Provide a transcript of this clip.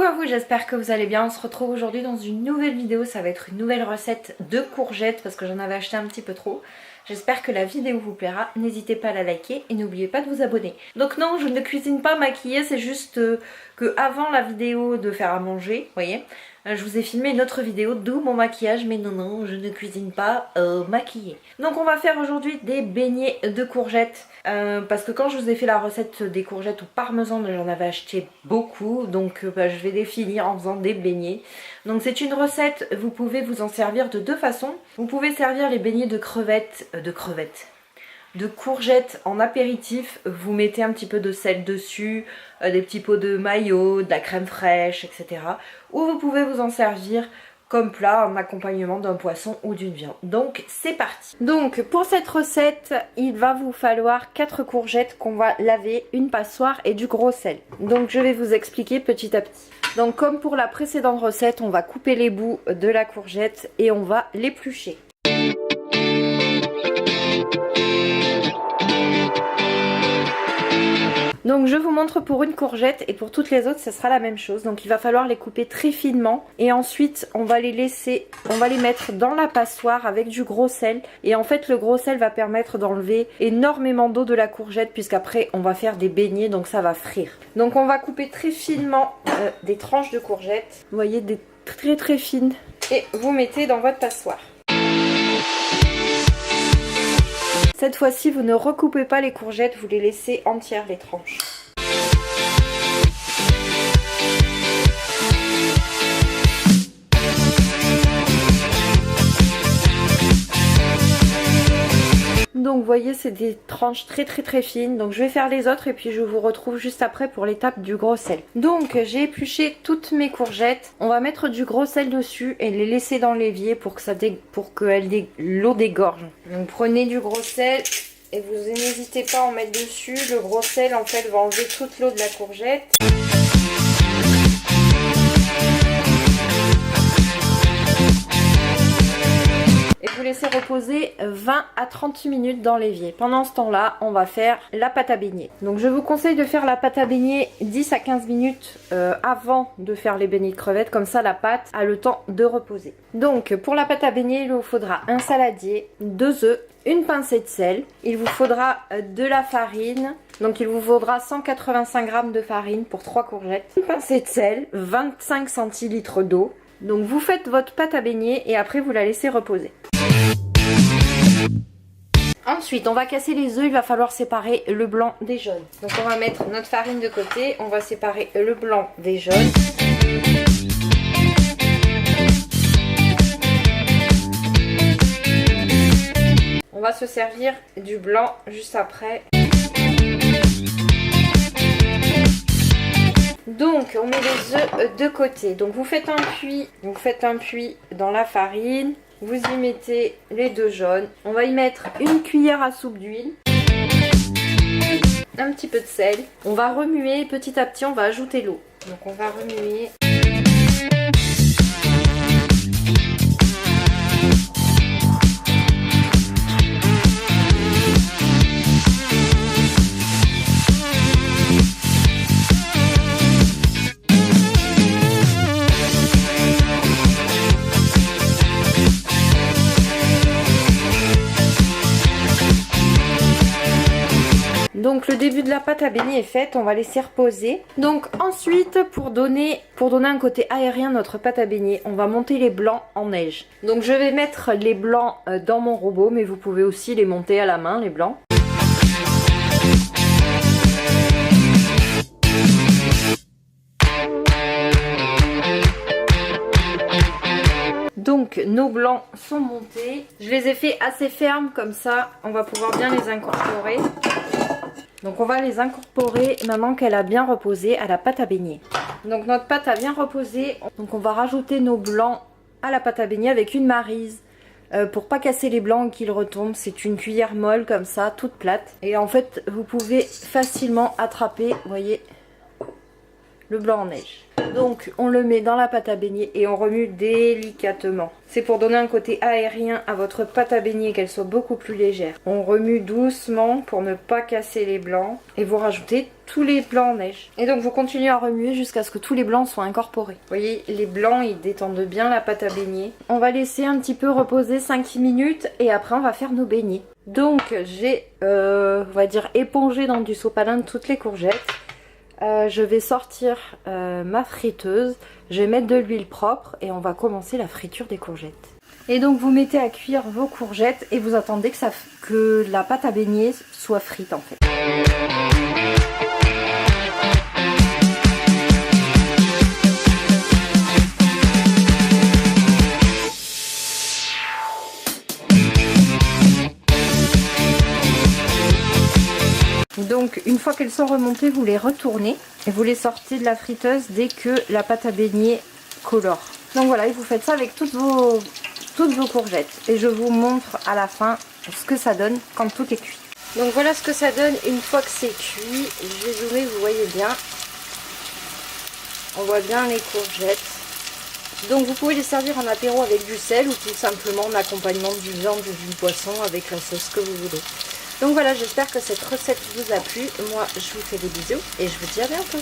à vous, j'espère que vous allez bien. On se retrouve aujourd'hui dans une nouvelle vidéo. Ça va être une nouvelle recette de courgettes parce que j'en avais acheté un petit peu trop. J'espère que la vidéo vous plaira. N'hésitez pas à la liker et n'oubliez pas de vous abonner. Donc non, je ne cuisine pas maquillée, c'est juste que avant la vidéo de faire à manger, vous voyez, je vous ai filmé une autre vidéo d'où mon maquillage, mais non, je ne cuisine pas maquillée. Donc on va faire aujourd'hui des beignets de courgettes. Parce que quand je vous ai fait la recette des courgettes au parmesan, j'en avais acheté beaucoup. Donc je vais les finir en faisant des beignets. Donc c'est une recette, vous pouvez vous en servir de deux façons. Vous pouvez servir les beignets de courgettes en apéritif. Vous mettez un petit peu de sel dessus, des petits pots de mayo, de la crème fraîche, etc. Ou vous pouvez vous en servir comme plat en accompagnement d'un poisson ou d'une viande. Donc c'est parti. Donc pour cette recette, il va vous falloir 4 courgettes qu'on va laver, une passoire et du gros sel. Donc je vais vous expliquer petit à petit. Donc comme pour la précédente recette, on va couper les bouts de la courgette et on va l'éplucher. Donc je vous montre pour une courgette et pour toutes les autres ce sera la même chose. Donc il va falloir les couper très finement et ensuite on va les mettre dans la passoire avec du gros sel. Et en fait le gros sel va permettre d'enlever énormément d'eau de la courgette puisqu'après on va faire des beignets, donc ça va frire. Donc on va couper très finement des tranches de courgettes, vous voyez, des très fines, et vous mettez dans votre passoire. Cette fois-ci, vous ne recoupez pas les courgettes, vous les laissez entières, les tranches. Donc vous voyez, c'est des tranches très fines. Donc je vais faire les autres et puis je vous retrouve juste après pour l'étape du gros sel. Donc j'ai épluché toutes mes courgettes. On va mettre du gros sel dessus et les laisser dans l'évier pour que l'eau dégorge. Donc prenez du gros sel et vous n'hésitez pas à en mettre dessus. Le gros sel en fait va enlever toute l'eau de la courgette. Et vous laissez reposer 20 à 30 minutes dans l'évier. Pendant ce temps-là, on va faire la pâte à beignets. Donc je vous conseille de faire la pâte à beignets 10 à 15 minutes avant de faire les beignets de crevettes. Comme ça, la pâte a le temps de reposer. Donc pour la pâte à beignets, il vous faudra un saladier, 2 œufs, une pincée de sel. Il vous faudra de la farine. Donc il vous faudra 185 g de farine pour 3 courgettes. Une pincée de sel, 25 centilitres d'eau. Donc vous faites votre pâte à beignets et après vous la laissez reposer. Ensuite, on va casser les œufs, il va falloir séparer le blanc des jaunes. Donc on va mettre notre farine de côté, on va séparer le blanc des jaunes. On va se servir du blanc juste après. Donc on met les œufs de côté. Donc vous faites un puits dans la farine. Vous y mettez les 2 jaunes. On va y mettre une cuillère à soupe d'huile. Un petit peu de sel. On va remuer petit à petit, on va ajouter l'eau. Donc on va remuer. Donc le début de la pâte à beignets est fait, on va laisser reposer. Donc ensuite, pour donner un côté aérien à notre pâte à beignets, on va monter les blancs en neige. Donc je vais mettre les blancs dans mon robot, mais vous pouvez aussi les monter à la main, les blancs. Donc nos blancs sont montés. Je les ai fait assez fermes, comme ça on va pouvoir bien les incorporer. Donc on va les incorporer maintenant qu'elle a bien reposé à la pâte à beignets. Donc notre pâte a bien reposé. Donc on va rajouter nos blancs à la pâte à beignets avec une maryse. Pour pas casser les blancs et qu'ils retombent. C'est une cuillère molle comme ça, toute plate. Et en fait vous pouvez facilement attraper, vous voyez, le blanc en neige. Donc on le met dans la pâte à beignets et on remue délicatement. C'est pour donner un côté aérien à votre pâte à beignets, qu'elle soit beaucoup plus légère. On remue doucement pour ne pas casser les blancs et vous rajoutez tous les blancs en neige. Et donc vous continuez à remuer jusqu'à ce que tous les blancs soient incorporés. Vous voyez, les blancs ils détendent bien la pâte à beignets. On va laisser un petit peu reposer 5-6 minutes et après on va faire nos beignets. Donc j'ai, on va dire, épongé dans du sopalin toutes les courgettes. Je vais sortir ma friteuse, je vais mettre de l'huile propre et on va commencer la friture des courgettes. Et donc vous mettez à cuire vos courgettes et vous attendez que la pâte à beignets soit frite en fait. Donc une fois qu'elles sont remontées, vous les retournez et vous les sortez de la friteuse dès que la pâte à beignets colore. Donc voilà, et vous faites ça avec toutes vos courgettes. Et je vous montre à la fin ce que ça donne quand tout est cuit. Donc voilà ce que ça donne une fois que c'est cuit. Je vais zoomer, vous voyez bien. On voit bien les courgettes. Donc vous pouvez les servir en apéro avec du sel ou tout simplement en accompagnement du viande ou du poisson avec la sauce que vous voulez. Donc voilà, j'espère que cette recette vous a plu. Moi, je vous fais des bisous et je vous dis à bientôt.